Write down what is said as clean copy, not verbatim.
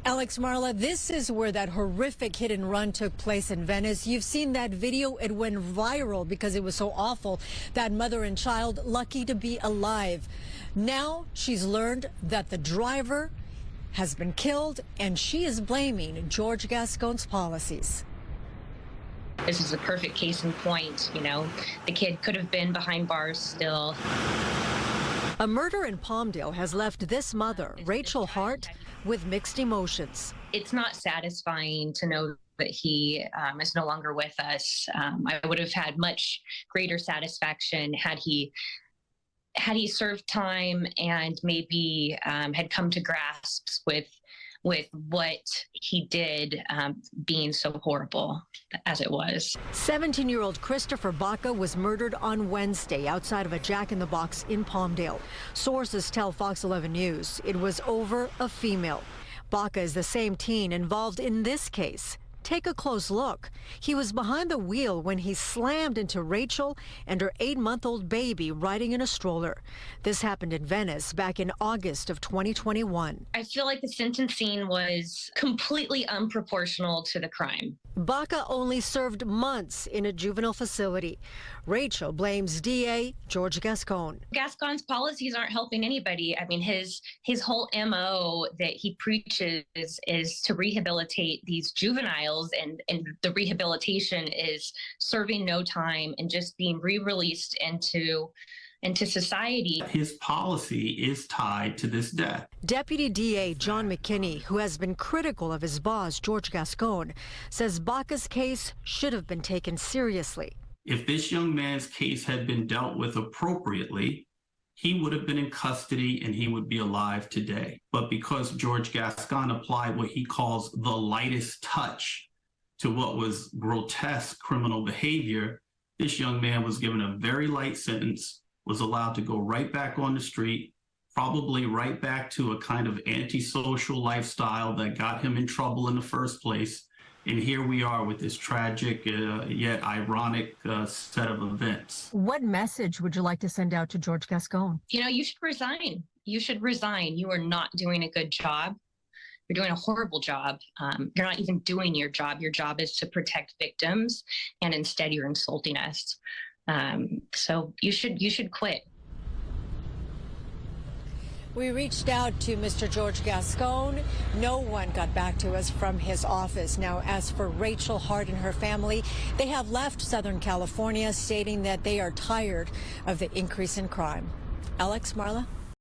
Alex, Marla, this is where that horrific hit and run took place in Venice. You've seen that video. It went viral because it was so awful. That mother and child lucky to be alive. Now she's learned that the driver has been killed, and she is blaming George Gascon's policies. This is a perfect case in point. You know, the kid could have been behind bars still. A murder in Palmdale has left this mother, Rachel Hart, with mixed emotions. It's not satisfying to know that he is no longer with us. I would have had much greater satisfaction had he served time and maybe had come to grasps with what he did being so horrible as it was. 17-year-old Kristopher Baca was murdered on Wednesday outside of a Jack in the Box in Palmdale. Sources tell Fox 11 News it was over a female. Baca is the same teen involved in this case. Take a close look. He was behind the wheel when he slammed into Rachel and her 8-month-old baby riding in a stroller. This happened in Venice back in August of 2021. I feel like the sentencing was completely unproportional to the crime. Baca only served months in a juvenile facility. Rachel blames DA George Gascon. Gascon's policies aren't helping anybody. I mean, his whole MO that he preaches is to rehabilitate these juveniles, and the rehabilitation is serving no time and just being re-released into society. His policy is tied to this death. Deputy DA John McKinney, who has been critical of his boss, George Gascon, says Baca's case should have been taken seriously. If this young man's case had been dealt with appropriately, he would have been in custody and he would be alive today. But because George Gascon applied what he calls the lightest touch to what was grotesque criminal behavior, this young man was given a very light sentence, was allowed to go right back on the street, probably right back to a kind of antisocial lifestyle that got him in trouble in the first place. And here we are with this tragic yet ironic set of events. What message would you like to send out to George Gascon? You know, you should resign. You should resign. You are not doing a good job. You're doing a horrible job. You're not even doing your job. Your job is to protect victims, and instead you're insulting us. So you should quit. We reached out to Mr. George Gascon. No one got back to us from his office. Now, as for Rachel Hart and her family, they have left Southern California, stating that they are tired of the increase in crime. Alex, Marla?